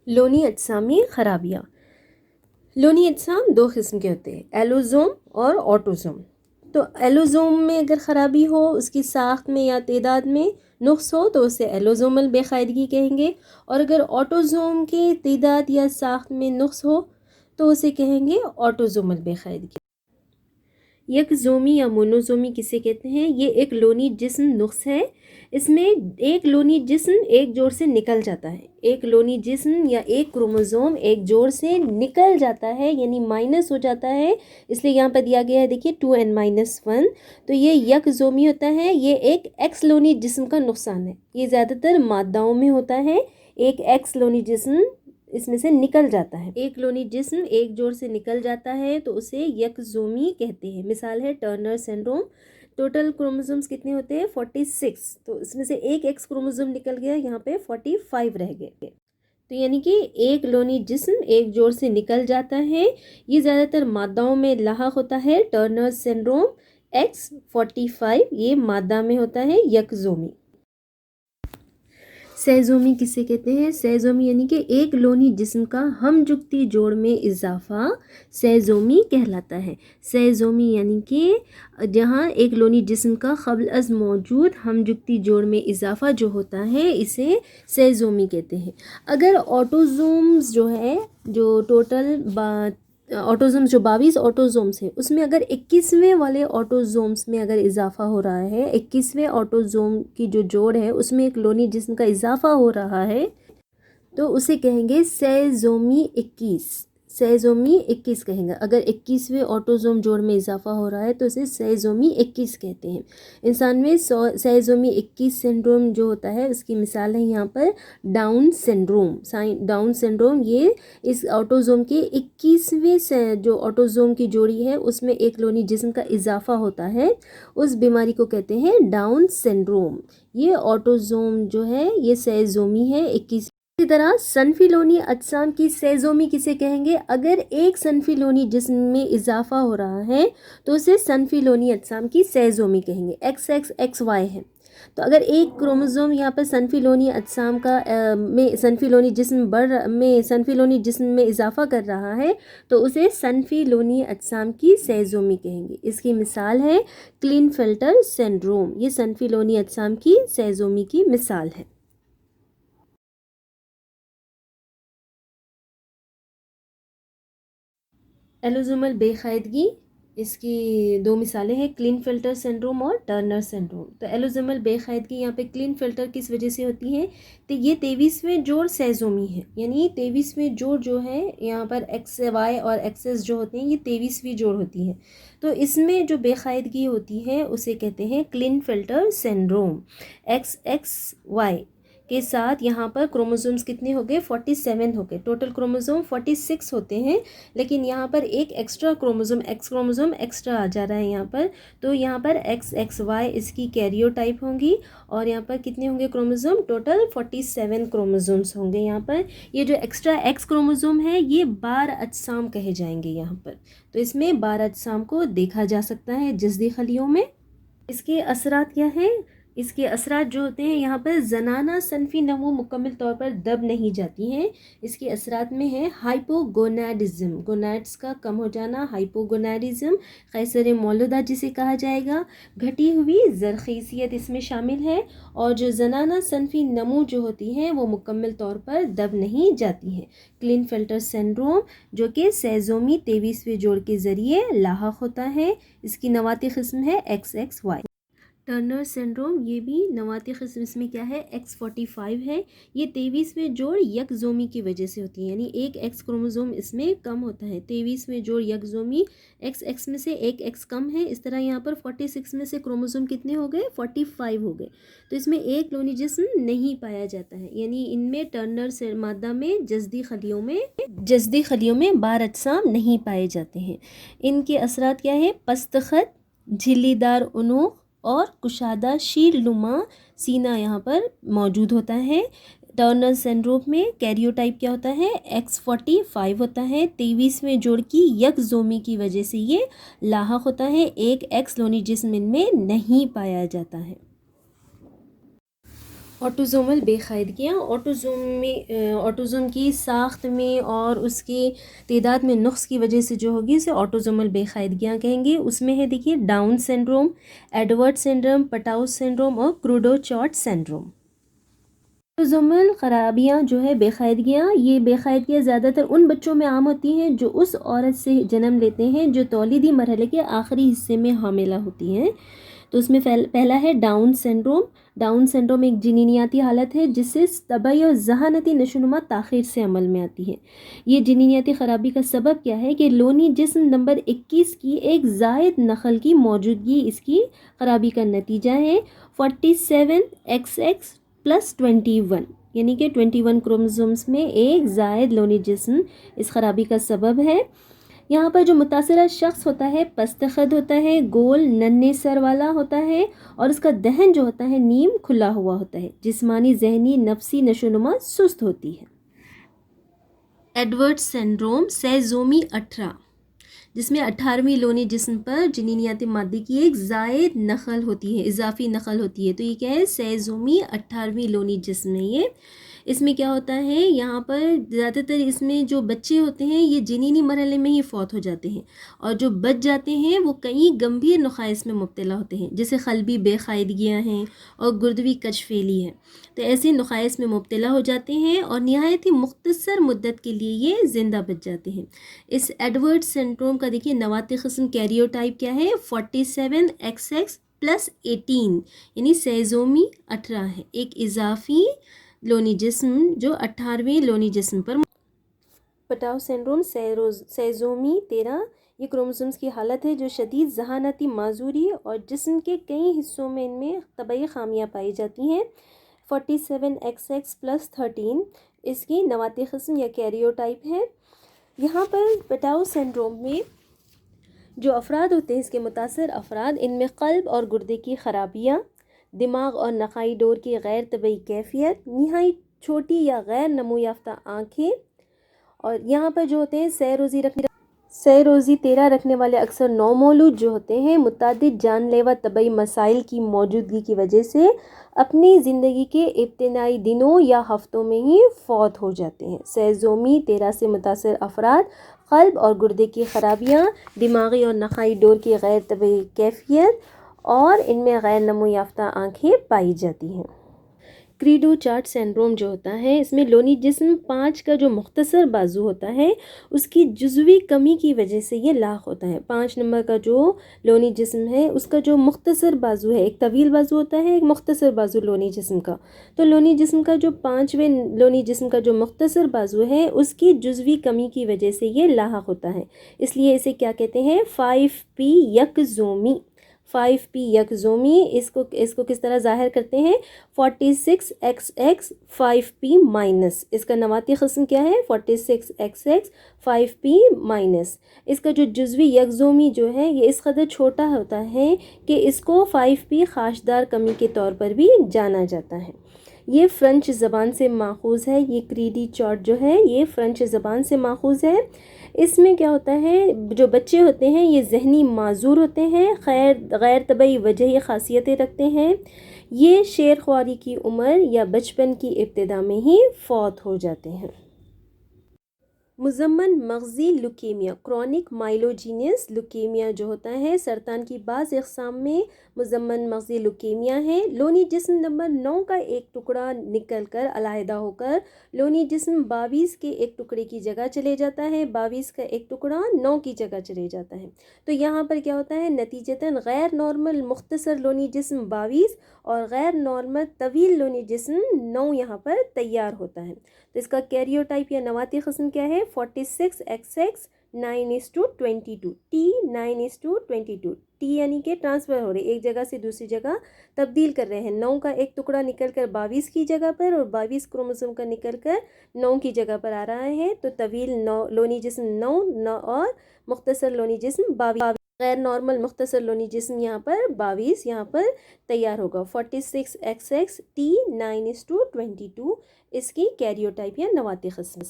لونی اجسام میں خرابیاں۔ لونی اجسام دو قسم کے ہوتے ہیں، ایلوزوم اور آٹوزوم۔ تو ایلوزوم میں اگر خرابی ہو، اس کی ساخت میں یا تعداد میں نقص ہو تو اسے ایلوزومل بے قاعدگی کہیں گے، اور اگر آٹوزوم کی تعداد یا ساخت میں نقص ہو تو اسے کہیں گے آٹوزومل بے قاعدگی۔ یک زومی یا مونوزومی کسے کہتے ہیں؟ یہ ایک لونی جسم نقص ہے، اس میں ایک لونی جسم ایک جوڑ سے نکل جاتا ہے، ایک لونی جسم یا ایک کروموزوم ایک جوڑ سے نکل جاتا ہے، یعنی مائنس ہو جاتا ہے، اس لیے یہاں پر دیا گیا ہے دیکھیے 2n-1، تو یہ یک زومی ہوتا ہے، یہ ایک ایکس لونی جسم کا نقصان ہے، یہ زیادہ تر ماداؤں میں ہوتا ہے، ایک ایکس لونی جسم اس میں سے نکل جاتا ہے، ایک لونی جسم ایک جوڑ سے نکل جاتا ہے تو اسے یک زومی کہتے ہیں۔ مثال ہے ٹرنر سنڈروم، ٹوٹل کروموزومز کتنے ہوتے ہیں 46، تو اس میں سے ایک ایکس کروموزوم نکل گیا، یہاں پہ 45 رہ گئے، تو یعنی کہ ایک لونی جسم ایک جوڑ سے نکل جاتا ہے، یہ زیادہ تر ماداؤں میں لاحق ہوتا ہے۔ ٹرنر سنڈروم X45 یہ مادہ میں ہوتا ہے، یک زومی۔ سہزومی کسے کہتے ہیں؟ سہزومی یعنی کہ ایک لونی جسم کا ہم جکتی جوڑ میں اضافہ سہزومی کہلاتا ہے۔ سہزومی یعنی کہ جہاں ایک لونی جسم کا قبل از موجود ہم جکتی جوڑ میں اضافہ جو ہوتا ہے اسے سہزومی کہتے ہیں۔ اگر آٹوزومز جو ہے، جو ٹوٹل آٹوزومز جو 22 آٹوزومز ہیں، اس میں اگر 21ویں والے آٹوزومز میں اگر اضافہ ہو رہا ہے، 21ویں آٹوزوم کی جو جوڑ ہے اس میں ایک لونی جسم کا اضافہ ہو رہا ہے تو اسے کہیں گے سہزومی 21، سہزومی 21 کہیں گے۔ اگر 21ویں آٹوزوم جوڑ میں اضافہ ہو رہا ہے تو اسے سہزومی 21 کہتے ہیں۔ انسان میں سہزومی 21 سنڈروم جو ہوتا ہے اس کی مثال ہے یہاں پر ڈاؤن سنڈروم۔ ڈاؤن سنڈروم یہ اس آٹوزوم کے 21ویں جو آٹوزوم کی جوڑی ہے اس میں ایک لونی جسم کا اضافہ ہوتا ہے، اس بیماری کو کہتے ہیں ڈاؤن سنڈروم۔ یہ آٹوزوم جو ہے یہ سہزومی ہے 21۔ اسی طرح صنفی لونی اجسام کی سہزومی کسے کہیں گے؟ اگر ایک صنفی لونی جسم میں اضافہ ہو رہا ہے تو اسے صنفی لونی اجسام کی سہزومی کہیں گے۔ XXXY ہے، تو اگر ایک کروموزوم یہاں پر صنفی لونی اجسام کا صنفی لونی جسم میں اضافہ کر رہا ہے تو اسے صنفی لونی اجسام کی سہزومی کہیں گے۔ اس کی مثال ہے کلین فلٹر سنڈروم، یہ صنفی لونی اجسام کی سہزومی کی مثال ہے۔ ایلوزومل بے قاعدگی، اس کی دو مثالیں ہیں، کلین فلٹر سنڈروم اور ٹرنر سنڈروم۔ تو ایلوزومل بے قاعدگی یہاں پہ کلین فلٹر کس وجہ سے ہوتی ہے؟ تو یہ 23ویں جوڑ سہزومی ہے، یعنی 23ویں جوڑ جو ہے یہاں پر XY اور XS جو ہوتے ہیں یہ 23ویں جوڑ ہوتی ہے، تو اس میں جو بے قاعدگی ہوتی ہے اسے کہتے ہیں کلین فلٹر سنڈروم۔ XXY کے ساتھ یہاں پر کروموزومز کتنے ہو گئے 47 ہو گئے، ٹوٹل کروموزوم 46 ہوتے ہیں، لیکن یہاں پر ایک extra chromosome X chromosome extra آ جا رہا ہے یہاں پر، تو یہاں پر XXY اس کی کیریو ٹائپ ہوں گی، اور یہاں پر کتنے ہوں گے کروموزوم؟ ٹوٹل 47 کروموزومز ہوں گے یہاں پر۔ یہ جو ایکسٹرا ایکس کروموزوم ہے یہ بار اجسام کہے جائیں گے یہاں پر، تو اس میں بار اجسام کو دیکھا جا سکتا ہے جسدی خلیوں میں۔ اس کے اثرات کیا ہیں؟ اس کے اثرات جو ہوتے ہیں یہاں پر زنانہ صنفی نمو مکمل طور پر دب نہیں جاتی ہیں، اس کے اثرات میں ہے ہائپوگونیڈزم، گونیڈز کا کم ہو جانا، ہائپوگونیڈزم، قیصر مولودہ جسے کہا جائے گا، گھٹی ہوئی زرخیزیت اس میں شامل ہے، اور جو زنانہ صنفی نمو جو ہوتی ہیں وہ مکمل طور پر دب نہیں جاتی ہیں۔ کلین فلٹر سنڈروم جو کہ سہزومی 23ویں جوڑ کے ذریعے لاحق ہوتا ہے، اس کی نواتی قسم ہے XXY۔ ٹرنر سنڈروم یہ بھی نواتی قسم اس میں کیا ہے X45 ہے، یہ 23ویں جوڑ یک زومی کی وجہ سے ہوتی ہے، یعنی ایک ایکس کروموزوم اس میں کم ہوتا ہے، 23ویں جوڑ یک زومی، XX میں سے ایک ایکس کم ہے، اس طرح یہاں پر 46 میں سے کروموزوم کتنے ہو گئے 45 ہو گئے، تو اس میں ایک لونی جسم نہیں پایا جاتا ہے، یعنی ان میں ٹرنر مادہ میں جسدی خلیوں میں بار اجسام نہیں پائے جاتے ہیں۔ ان کے اثرات کیا ہے؟ پست خط، جھلی دار انوق اور کشادہ شیل نما سینہ یہاں پر موجود ہوتا ہے۔ ٹرنر سنڈروم میں کیریو ٹائپ کیا ہوتا ہے X45 ہوتا ہے، 23ویں جوڑ کی یک زومی کی وجہ سے یہ لاحق ہوتا ہے، ایک ایکس لونی جسم ان میں نہیں پایا جاتا ہے۔ آٹوزومل بے قاعدگیاں آٹوزوم کی ساخت میں اور اس کی تعداد میں نقص کی وجہ سے جو ہوگی اسے آٹوزومل بے قاعدگیاں کہیں گے. اس میں ہے دیکھیے Down syndrome, Edward syndrome, Patau syndrome اور کروڈو چارٹ سنڈروم. آٹوزومل خرابیاں جو ہے بے قاعدگیاں, یہ بے قاعدگیاں زیادہ تر ان بچوں میں عام ہوتی ہیں جو اس عورت سے جنم لیتے ہیں جو تولیدی مرحلے کے آخری حصے میں حاملہ ہوتی ہیں. تو اس میں پہلا ہے ڈاؤن سنڈروم. ڈاؤن سنڈروم ایک جنینیاتی حالت ہے جس سے طبعی اور ذہانتی نشوونما تاخیر سے عمل میں آتی ہے. یہ جنینیاتی خرابی کا سبب کیا ہے کہ لونی جسم نمبر 21 کی ایک زائد نقل کی موجودگی اس کی خرابی کا نتیجہ ہے. 47XX+21 یعنی کہ 21 کروموزومز میں ایک زائد لونی جسم اس خرابی کا سبب ہے. یہاں پر جو متاثرہ شخص ہوتا ہے پست قد ہوتا ہے, گول ننھے سر والا ہوتا ہے اور اس کا دہن جو ہوتا ہے نیم کھلا ہوا ہوتا ہے. جسمانی, ذہنی, نفسی نشوونما سست ہوتی ہے. ایڈورڈ سنڈروم سیزومی 18 جس میں 18ویں لونی جسم پر جنینیاتی مادے کی ایک زائد نقل ہوتی ہے, اضافی نقل ہوتی ہے. تو یہ کیا ہے, سیزومی 18ویں لونی جسم ہے یہ. اس میں کیا ہوتا ہے, یہاں پر زیادہ تر اس میں جو بچے ہوتے ہیں یہ جنینی مرحلے میں ہی فوت ہو جاتے ہیں اور جو بچ جاتے ہیں وہ کئی گمبھیر نقائص میں مبتلا ہوتے ہیں جیسے قلبی بے قاعدگیاں ہیں اور گردوی کج فعلی ہے. تو ایسے نقائص میں مبتلا ہو جاتے ہیں اور نہایت ہی مختصر مدت کے لیے یہ زندہ بچ جاتے ہیں. اس ایڈورڈ سنڈروم کا دیکھیے نواتی قسم کیریوٹائپ کیا ہے, 47XX+18 یعنی سیزومی 18 ہے, ایک اضافی لونی جسم جو 18ویں لونی جسم پر. پٹاؤ سنڈروم سیزومی 13 یہ کروموسومز کی حالت ہے جو شدید ذہانتی معذوری اور جسم کے کئی حصوں میں ان میں طبعی خامیاں پائی جاتی ہیں. 47XX+13 اس کی نواتی قسم یا کیریوٹائپ ہے. یہاں پر پٹاؤ سنڈروم میں جو افراد ہوتے ہیں, اس کے متاثر افراد, ان میں قلب اور گردے کی خرابیاں, دماغ اور نخائی ڈور کی غیر طبعی کیفیت, نہایت چھوٹی یا غیر نمو یافتہ آنکھیں, اور یہاں پر جو ہوتے ہیں سہ روزی تیرہ رکھنے والے اکثر نومولود جو ہوتے ہیں متعدد جان لیوا طبعی مسائل کی موجودگی کی وجہ سے اپنی زندگی کے ابتدائی دنوں یا ہفتوں میں ہی فوت ہو جاتے ہیں. سیزومی 13 سے متاثر افراد, قلب اور گردے کی خرابیاں, دماغی اور نخائی ڈور کی غیر طبعی کیفیت اور ان میں غیر نمو یافتہ آنکھیں پائی جاتی ہیں. کریڈو چارٹ سنڈروم جو ہوتا ہے, اس میں لونی جسم 5 کا جو مختصر بازو ہوتا ہے اس کی جزوی کمی کی وجہ سے یہ لاغ ہوتا ہے. 5 نمبر کا جو لونی جسم ہے اس کا جو مختصر بازو ہے, ایک طویل بازو ہوتا ہے, ایک مختصر بازو لونی جسم کا. تو لونی جسم کا جو 5ویں لونی جسم کا جو مختصر بازو ہے اس کی جزوی کمی کی وجہ سے یہ لاحق ہوتا ہے. اس لیے اسے کیا کہتے ہیں, 5P یکزومی. 5P یکزومی اس کو کس طرح ظاہر کرتے ہیں, 46XX5P مائنس. اس کا نواتی قسم کیا ہے, 46XX5P مائنس. اس کا جو جزوی یکزومی جو ہے یہ اس قدر چھوٹا ہوتا ہے کہ اس کو 5P خاشدار کمی کے طور پر بھی جانا جاتا ہے. یہ فرینچ زبان سے ماخوذ ہے. یہ کریڈی چارٹ جو ہے یہ فرینچ زبان سے ماخوذ ہے. اس میں کیا ہوتا ہے, جو بچے ہوتے ہیں یہ ذہنی معذور ہوتے ہیں, غیر طبعی وجہی خاصیتیں رکھتے ہیں. یہ شیر خواری کی عمر یا بچپن کی ابتدا میں ہی فوت ہو جاتے ہیں. مزمن مغزی لیوکیمیا, کرونک مائلوجینس لیوکیمیا جو ہوتا ہے سرطان کی بعض اقسام میں مزمن مغزی لیوکیمیا ہے. لونی جسم نمبر 9 کا ایک ٹکڑا نکل کر علیحدہ ہو کر لونی جسم 22 کے ایک ٹکڑے کی جگہ چلے جاتا ہے, 22 کا ایک ٹکڑا 9 کی جگہ چلے جاتا ہے. تو یہاں پر کیا ہوتا ہے, نتیجتاً غیر نارمل مختصر لونی جسم 22 اور غیر نارمل طویل لونی جسم 9 یہاں پر تیار ہوتا ہے. تو اس کا کیریوٹائپ یا نواتی قسم کیا ہے, 46XX9:22, T9:22. T یعنی کہ ٹرانسفر ہو رہے, ایک جگہ سے دوسری جگہ تبدیل کر رہے ہیں. 9 کا ایک ٹکڑا نکل کر 22 کی جگہ پر اور 22 کروموسوم کا نکل کر 9 کی جگہ پر آ رہا ہے. تو طویل لونی جسم 9 اور مختصر لونی جسم 22, غیر نارمل مختصر لونی جسم یہاں پر 22 یہاں پر تیار ہوگا. 46XX T9:22 اس کی کیریوٹائپ یا نواتی قسم.